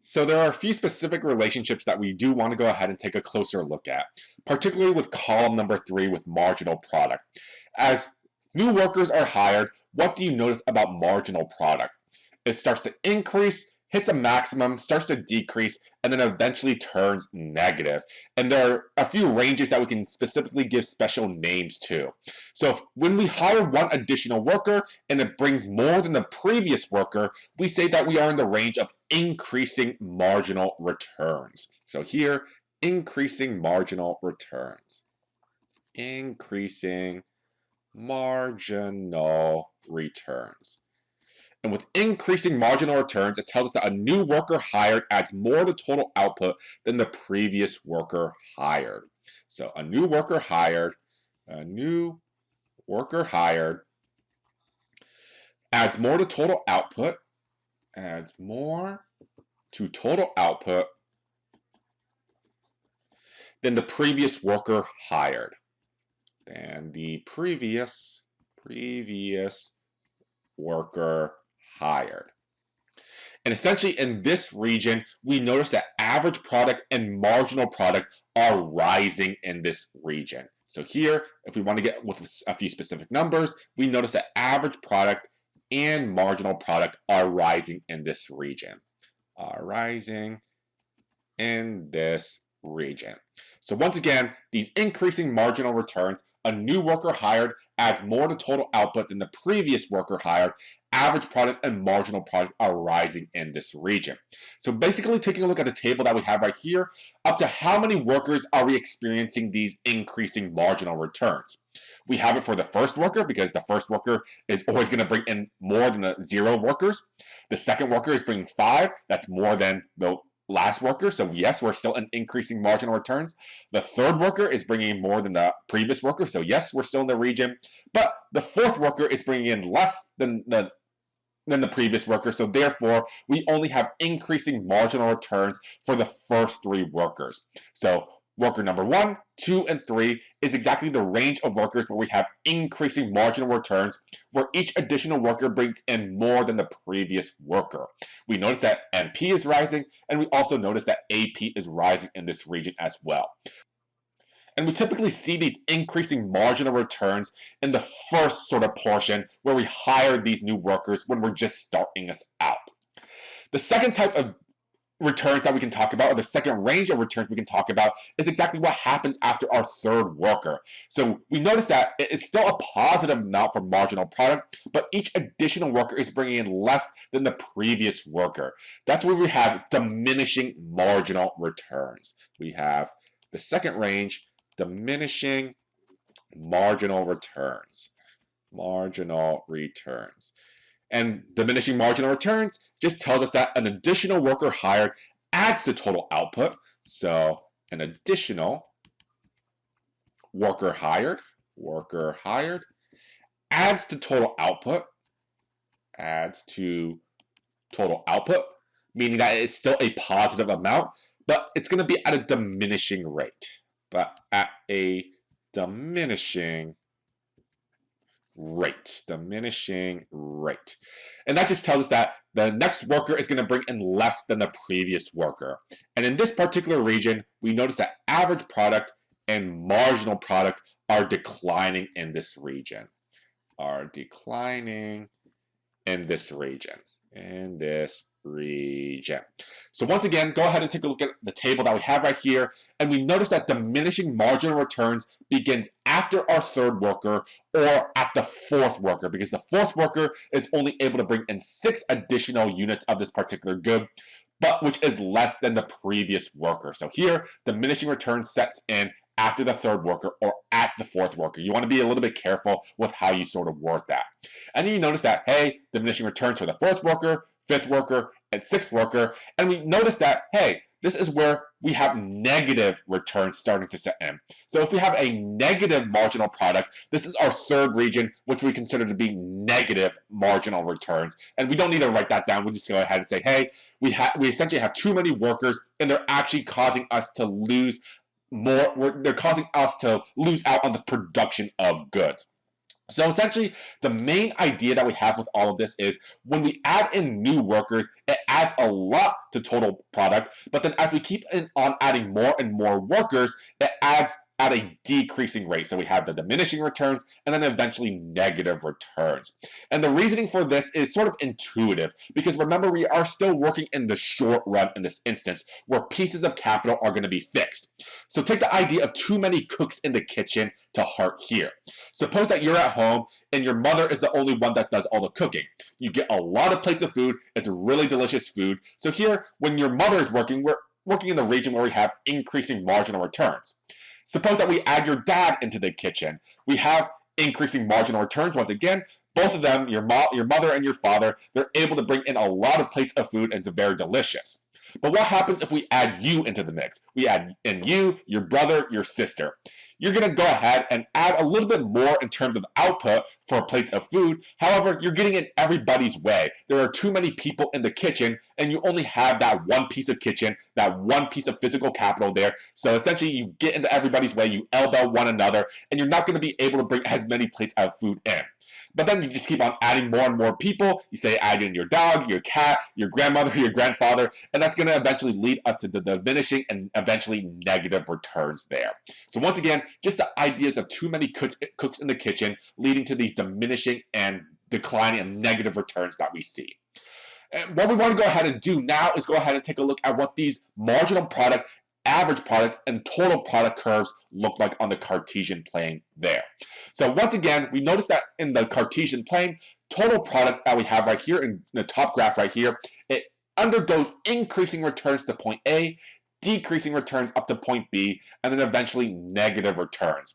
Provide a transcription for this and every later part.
So there are a few specific relationships that we do want to go ahead and take a closer look at, particularly with column number 3 with marginal product. As new workers are hired, what do you notice about marginal product? It starts to increase, hits a maximum, starts to decrease, and then eventually turns negative. And there are a few ranges that we can specifically give special names to. So when we hire one additional worker and it brings more than the previous worker, we say that we are in the range of increasing marginal returns. So here, increasing marginal returns. Increasing marginal returns. And with increasing marginal returns, it tells us that a new worker hired adds more to total output than the previous worker hired. So a new worker hired adds more to total output, than the previous worker hired. Worker hired. And essentially in this region, we notice that average product and marginal product are rising in this region. So here, if we want to get with a few specific numbers, we notice that average product and marginal product are rising in this region. So once again, these increasing marginal returns, a new worker hired adds more to total output than the previous worker hired. Average product and marginal product are rising in this region. So basically taking a look at the table that we have right here, up to how many workers are we experiencing these increasing marginal returns? We have it for the first worker because the first worker is always going to bring in more than the 0 workers. The second worker is bringing 5. That's more than the last worker, so yes, we're still in increasing marginal returns. The third worker is bringing in more than the previous worker, so yes, we're still in the region. But the fourth worker is bringing in less than the previous worker, so therefore we only have increasing marginal returns for the first 3 workers. So worker number 1, 2, and 3 is exactly the range of workers where we have increasing marginal returns, where each additional worker brings in more than the previous worker. We notice that MP is rising, and we also notice that AP is rising in this region as well. And we typically see these increasing marginal returns in the first sort of portion where we hire these new workers when we're just starting us out. The second type of returns that we can talk about, or the second range of returns we can talk about, is exactly what happens after our third worker. So we notice that it's still a positive amount for marginal product, but each additional worker is bringing in less than the previous worker. That's where we have diminishing marginal returns. We have the second range, diminishing marginal returns. And diminishing marginal returns just tells us that an additional worker hired adds to total output. So an additional worker hired adds to total output, meaning that it's still a positive amount, but it's going to be at a diminishing rate. Diminishing rate. And that just tells us that the next worker is going to bring in less than the previous worker. And in this particular region, we notice that average product and marginal product are declining in this region. So once again, go ahead and take a look at the table that we have right here, and we notice that diminishing marginal returns begins after our third worker or at the fourth worker, because the fourth worker is only able to bring in 6 additional units of this particular good, but which is less than the previous worker. So here, diminishing returns sets in after the third worker or at the fourth worker. You want to be a little bit careful with how you sort of word that. And then you notice that, hey, diminishing returns for the fourth worker, fifth worker, and sixth worker. And we notice that, hey, this is where we have negative returns starting to set in. So if we have a negative marginal product, this is our third region, which we consider to be negative marginal returns. And we don't need to write that down. We'll just go ahead and say, hey, we essentially have too many workers, and they're actually causing us to lose more. They're causing us to lose out on the production of goods. So essentially, the main idea that we have with all of this is when we add in new workers, it adds a lot to total product. But then as we keep on adding more and more workers, it adds at a decreasing rate. So we have the diminishing returns and then eventually negative returns. And the reasoning for this is sort of intuitive because remember, we are still working in the short run in this instance where pieces of capital are going to be fixed. So take the idea of too many cooks in the kitchen to heart here. Suppose that you're at home and your mother is the only one that does all the cooking. You get a lot of plates of food. It's really delicious food. So here, when your mother is working, we're working in the region where we have increasing marginal returns. Suppose that we add your dad into the kitchen. We have increasing marginal returns once again. Both of them, your mother and your father, they're able to bring in a lot of plates of food and it's very delicious. But what happens if we add you into the mix? We add in you, your brother, your sister. You're going to go ahead and add a little bit more in terms of output for plates of food. However, you're getting in everybody's way. There are too many people in the kitchen, and you only have that one piece of kitchen, that one piece of physical capital there. So essentially, you get into everybody's way, you elbow one another, and you're not going to be able to bring as many plates of food in. But then you just keep on adding more and more people. You say add in your dog, your cat, your grandmother, your grandfather, and that's going to eventually lead us to the diminishing and eventually negative returns there. So once again, just the ideas of too many cooks in the kitchen leading to these diminishing and declining and negative returns that we see. And what we want to go ahead and do now is go ahead and take a look at what these marginal product, average product, and total product curves look like on the Cartesian plane there. So once again, we notice that in the Cartesian plane, total product that we have right here in the top graph right here, it undergoes increasing returns to point A, decreasing returns up to point B, and then eventually negative returns.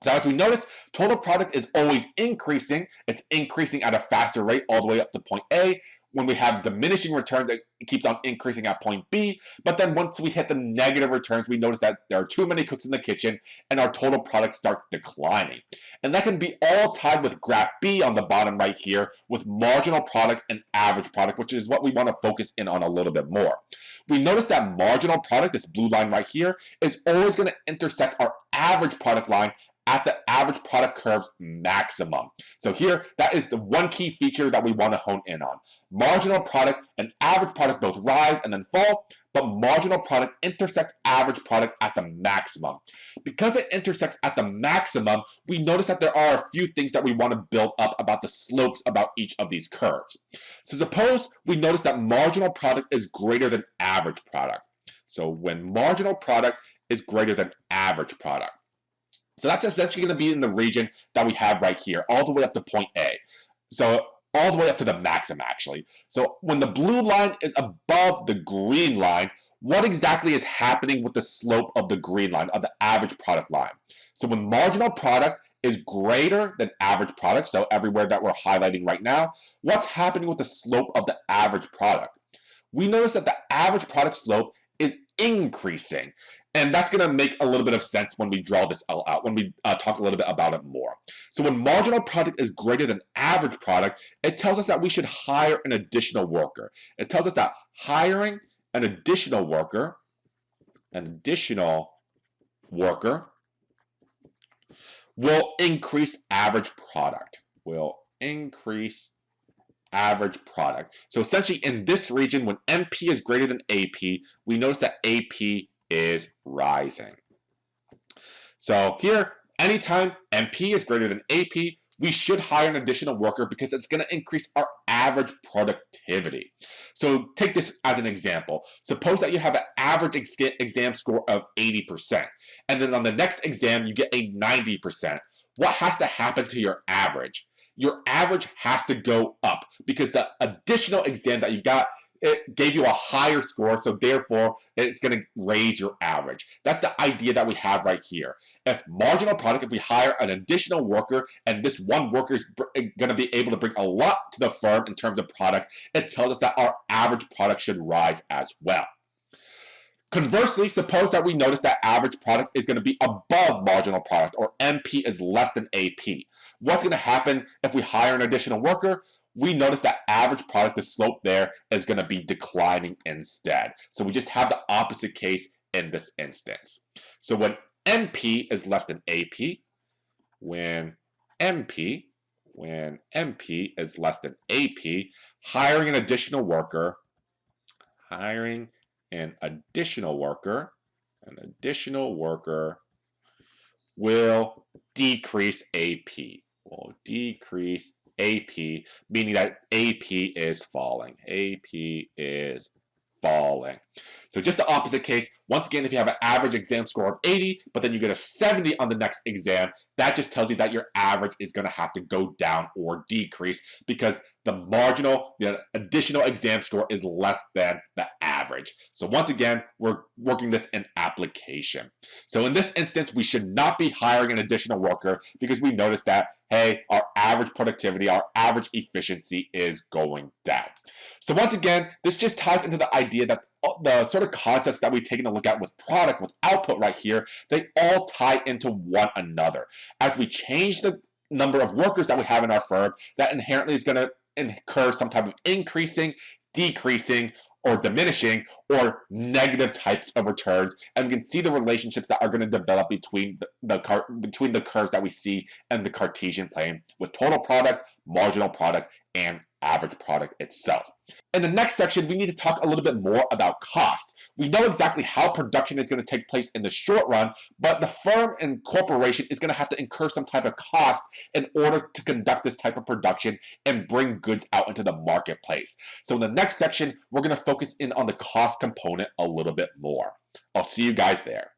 So as we notice, total product is always increasing. It's increasing at a faster rate all the way up to point A. When we have diminishing returns, it keeps on increasing at point B. But then once we hit the negative returns, we notice that there are too many cooks in the kitchen and our total product starts declining. And that can be all tied with graph B on the bottom right here with marginal product and average product, which is what we want to focus in on a little bit more. We notice that marginal product, this blue line right here, is always going to intersect our average product line at the average product curve's maximum. So here, that is the one key feature that we want to hone in on. Marginal product and average product both rise and then fall, but marginal product intersects average product at the maximum. Because it intersects at the maximum, we notice that there are a few things that we want to build up about the slopes about each of these curves. So suppose we notice that marginal product is greater than average product. So when marginal product is greater than average product. So that's essentially going to be in the region that we have right here, all the way up to point A. So all the way up to the maximum, actually. So when the blue line is above the green line, what exactly is happening with the slope of the green line, of the average product line? So when marginal product is greater than average product, so everywhere that we're highlighting right now, what's happening with the slope of the average product? We notice that the average product slope is increasing. And that's going to make a little bit of sense when we draw this all out, when we talk a little bit about it more. So when marginal product is greater than average product, it tells us that we should hire an additional worker. It tells us that hiring an additional worker will increase average product, So essentially in this region, when MP is greater than AP, we notice that AP is rising. So here, anytime MP is greater than AP, we should hire an additional worker because it's going to increase our average productivity. So take this as an example. Suppose that you have an average exam score of 80%, and then on the next exam you get a 90%. What has to happen to your average? Your average has to go up because the additional exam that you got, it gave you a higher score, so therefore it's going to raise your average. That's the idea that we have right here. If marginal product, if we hire an additional worker and this one worker is going to be able to bring a lot to the firm in terms of product, it tells us that our average product should rise as well. Conversely, suppose that we notice that average product is going to be above marginal product, or MP is less than AP. What's going to happen if we hire an additional worker? We notice that average product, the slope there, is going to be declining instead. So we just have the opposite case in this instance. So when MP is less than AP, when MP, when MP is less than AP, hiring an additional worker, an additional worker will decrease AP. Will decrease AP, meaning that AP is falling. AP is falling. So just the opposite case. Once again, if you have an average exam score of 80, but then you get a 70 on the next exam, that just tells you that your average is going to have to go down or decrease because the additional exam score is less than the average. So once again, we're working this in application. So in this instance, we should not be hiring an additional worker because we notice that, hey, our average productivity, our average efficiency is going down. So once again, this just ties into the idea that the sort of concepts that we've taken a look at with product, with output right here, they all tie into one another. As we change the number of workers that we have in our firm, that inherently is going to incur some type of increasing, decreasing, or diminishing, or negative types of returns. And we can see the relationships that are going to develop between the curves that we see in the Cartesian plane with total product, marginal product, and average product itself. In the next section, we need to talk a little bit more about costs. We know exactly how production is going to take place in the short run, but the firm and corporation is going to have to incur some type of cost in order to conduct this type of production and bring goods out into the marketplace. So in the next section, we're going to focus in on the cost component a little bit more. I'll see you guys there.